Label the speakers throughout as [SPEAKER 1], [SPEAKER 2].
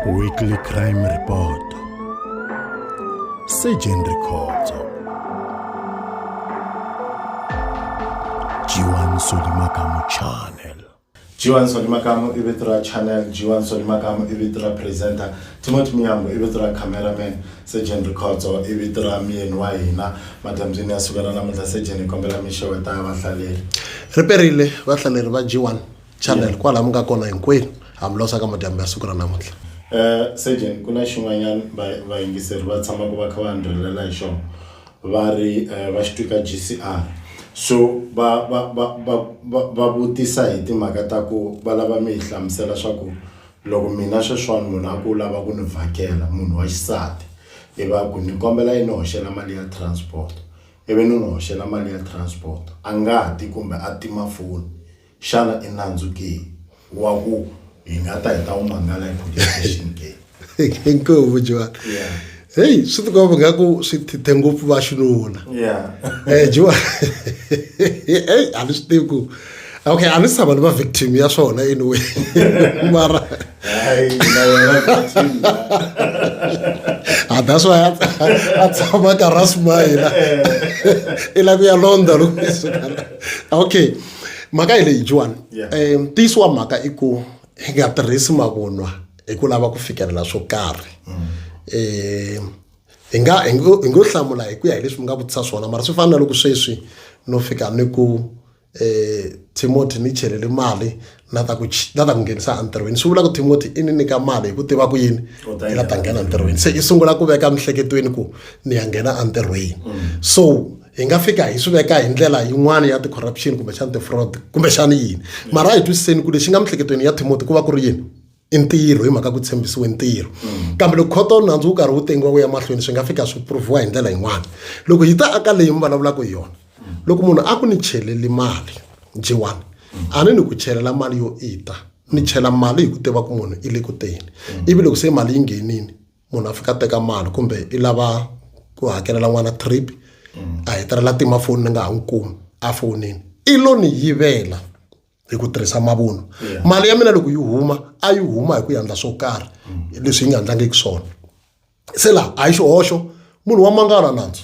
[SPEAKER 1] Weekly Crime Report. Surgeon Records. Jiwan Solimakamo Channel.
[SPEAKER 2] Jiwan Solimakamo Ibitra Channel, Jiwan Solimakamo Ibitra Presenter, Timothy Miyambo Ibitra Cameraman, Surgeon Records or Ibitra Mi and Waina, Madam Zina Sugarana Mata Surgeon Combela Misha Vatalere.
[SPEAKER 3] Reperile Vatalere Jiwan Channel, Kuala Mga Kona in Queen, I'm Losa Gamadam Sugarana Mata.
[SPEAKER 2] Surgeon, kuna shumanyan ba ingiseri ba tsama ku ba khawandelela isho vari vashtuka GCR so ba vutisa hi timhaka ta ku va lava mi hlamusela swa ku loko mina sweswani munhu a ku lava ku ni vhakela munhu wa xisati va ku ni kombela yi ni hoxela mali ya transport ivi ni hoxela mali ya transport a nga ti kumbe a tima foni xana i nandzu ke wa ku ingata ita umangala police station ke
[SPEAKER 3] Inkovu Jiwan. Hey, swi tikomba ngaku swi tithe ngopfu va xinuna. Jiwan. Hey, a ni swi tivi ku okay, a ni sava ni va victim ya swona anyway. Mara that's why a tshama ka rasmile. Ila ku ya London loko. Okay. Maka ile Jiwan. Tiswa maka iku nga tirhisi mavunwa hi ku lava ku fikelela swo karhi hi ngo hlamula hi ku ya hi leswi mi nga vutisa swona mara swi fana loko sweswi no fika ni ku Timothy ni chelele mali na ta ku nghenisa entirhweni swi vula ku Timothy i ni nyika mali hi ku tiva ku yini i la ta nghena entirhweni se i sungula ku veka mihleketweni ku ni ya nghena entirhweni so hi nga fika hi swi veka hi ndlela yin'wana ya ti-corruption kumbe xana ti-fraud kumbe xana yini mara hi twisiseni ku lexi nga mihleketweni ya Timothy ku va ku ri yini i ntirho hi mhaka ku tshembisiwe ntirho kambe loko khoto nandzu wu karhi wu tengiwa ku ya mahlweni swi nga fika swi pruviwa hi ndlela yin'wana loko hi ta aka leyi mi vulavulaka hi yona loko munhu a ku ni cheleli mali Jiwan a ni ku chelela mali yo ita ni chela mali hi ku tiva ku munhu i le ku teni ivi loko se mali yi nghenini munhu a fika teka mali kumbe i lava ku hakelela n'wana trip a hetelela tima foni ni nga ha n'wi kumi a fonini i lo ni yivela hi ku tirhisa mavunwa mali ya mina loko yi huma a yi huma hi ku endla swo karhi leswi yi nga endlangiki swona se la a hi xihoxo munhu wa mangala nandzu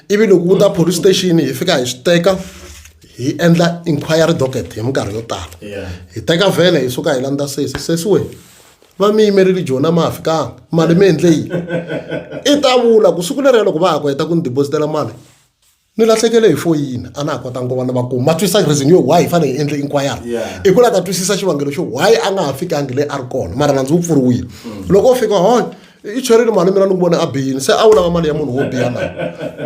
[SPEAKER 3] ivi loko ku ta police station hi fika hi swi teka hi endla inquiry docket hi minkarhi yo tala hi teka vhele hi suka hi landza sesiwe va mi yimerile Jona ma fikanga mali mi endle yi i ta vula ku siku leri loko va ha ku heta ku ni depositela mali ni lahlekele hi foyini a na ha kota ngo vana va ku ma twisisa reason yo why hi fanele hi endle inquiry i ku la ta twisisa xivangelo xo why a nga ha fikangi le a ri kona mara nandzu wu pfuriwile loko u fika hoy i cherile mali mina ni vona a bini se a wu lava mali ya munhu wo biha na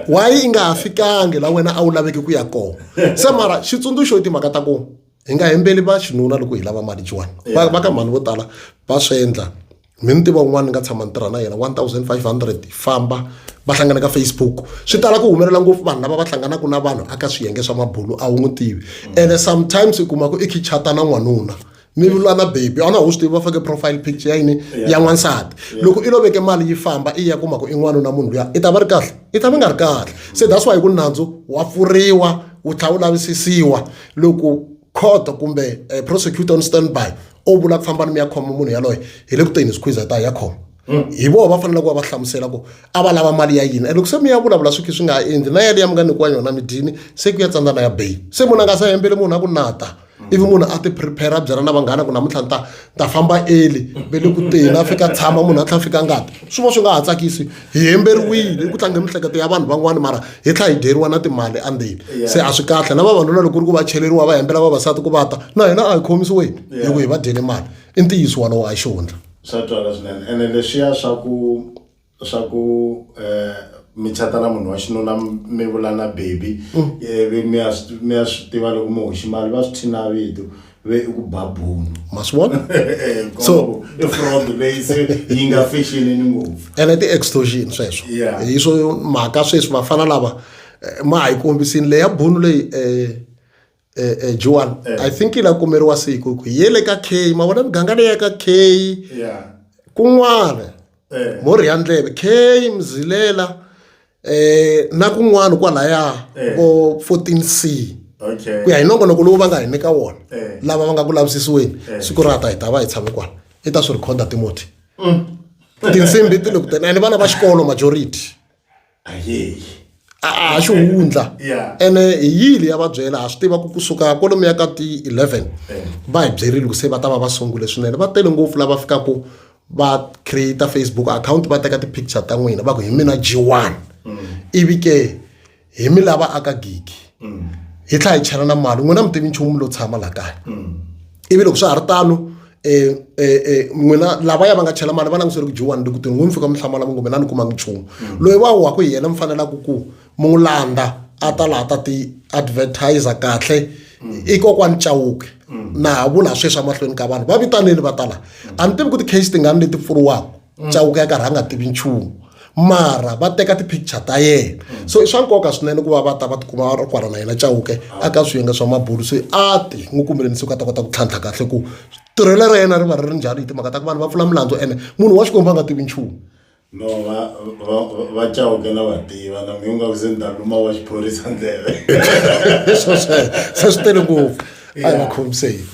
[SPEAKER 3] why i nga ha fikangi la wena a wu laveki ku ya kona se mara xitsundzuxo hi timhaka ta ku hi nga hembeli va xinuna loko hi lava mali Jiwan va ka mani vo tala va swi endla mi ni tiva un'wana ni nga tshama ni tirha na yena 1500 famba va hlangana ka Facebook swi tala ku humelela ngopfu vanhu lava va hlanganaka na vanhu aka swiyenge swa mabulu a wu n'wi tivi and sometimes u kuma ku i khichata na n'wanuna mi vula na baby a na wu swi tivi va fake profile picture ya yini ya n'wansati loko i lo veke mali yi famba i ya kuma ku i n'wanuna munhu luya i ta va ri kahle i ta va nga ri kahle se that's why ku nandzu wa pfuriwa wu tlha wu lavisisiwa loko court kumbe prosecutor on standby o vula ku famba ni mi ya khoma munhu yaloye hi le ku teni squeeze ta ya khoma hi vo va fanele ku va hlamusela ku a va lava mali ya yini loko se mi ya vulavula swi nga endli na yale ya mi nga nyikiwa yona midini se ku ya tsandzana ya bail se munhu a nga sa hembele munhu a ku nata ivi munhu a ti prepare byela na vanghana ku namuntlha ta famba early ve le ku teni a fika tshama munhu a tlha fika ngati swi va swi nga ha tsakisi hi hemberiwile ku tlanga mihleketo ya vanhu van'wani mara hi tlha hi dyeriwa na timali andzeni se a swi kahle na vavanuna loko ku ri ku va cheleriwa va hembela vavasati ku vata na hina a hi khomisiweni hi ku hi va dyele mali i ntiyiso walowo a hi xihundla
[SPEAKER 2] swa twala swinene ene leswiya swa ku mi chata na munhu wa xinuna mi vula na baby mi ya swi tiva loko mi hoxi mali va swi thina vito ve i ku babunu
[SPEAKER 3] ma swi vona
[SPEAKER 2] so i fraud leyi se yi nga fexeleni ngopfu
[SPEAKER 3] ene ti-extortion sweswo hi swo mhaka sweswi vafana lava ma ha yi kombisini leya bunu leyi Jiwan I think yi la kumeriwa siku ku yele ka K ma vona muganga leya ka K kun'wana mori ya ndleve K Mzilela na kun'wana kwalaya ko 14C ku ya hi nongonoko lowu va nga hi nyika wona lava va nga ku lavisisiweni siku rata hi ta va hi tshame kwana i ta swi recorda Timothy tinsimbi ti le ku teni ene vana va xikolo majority
[SPEAKER 2] Aye.
[SPEAKER 3] a xi hundla
[SPEAKER 2] Yeah.
[SPEAKER 3] ene hi yili ya va byela ha swi tiva ku kusuka kwalomu ya ka ti-11 va hi byerile ku se va ta va va sungule swinene va tele ngopfu lava fikaku va create Facebook account va teka ti-picture ta n'wina va ku hi mina G1 ivi ke hi mi lava aka gigi hi tlha hi chela na mali n'wina mi tivi nchumu lo tshama la kaya ivi loko swi ha ri tano n'wina lavaya va nga chela mali va langutisele ku G1 ndi ku tini n'wi mi fika mi hlamala mi ngombe na ni kumangi nchumu loyi va waku hi yena mi fanelaka ku mu n'wi landa a ta laha ta ti-advertiser kahle i kokwani Chauke na ha vula sweswi mahlweni ka vanhu va vitaneni va tala a ni tivi ku ti-case tingani leti pfuriwaka Chauke ya karhi a nga tivi nchumu mara va teka ti-picture ta yena so i swa nkoka swinene ku va va ta va tikuma va ri kwala na yena Chauke aka swiyenge swa mabulu se a ti n'wi kumeleni se ku a ta kota ku tlhantlha kahle ku tirhelo ra yena ri va ri ri njhani hi timhaka ta ku vanhu va pfula milandzu ene munhu wa xikomba a nga tivi nchumu
[SPEAKER 2] No, va Chauke na va tiva na mi nga ku se ndaluma wa xiphorisa ndleve.
[SPEAKER 3] se swi tele ngopfu a hi va khomiseni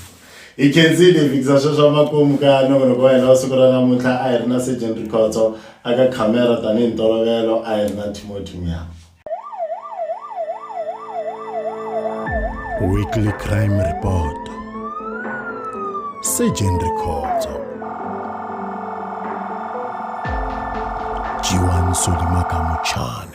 [SPEAKER 2] Hi khensile fikisa sweswo makumu ka nongonoko wa hina wa siku ra namuntlha a hi ri na Sergeant Rikhotso aka khamera tanihi ntolovelo a hi ri na Timothy Myama.
[SPEAKER 1] Weekly Crime Report. Sergeant Rikhotso. G1 Solimakamu Channel.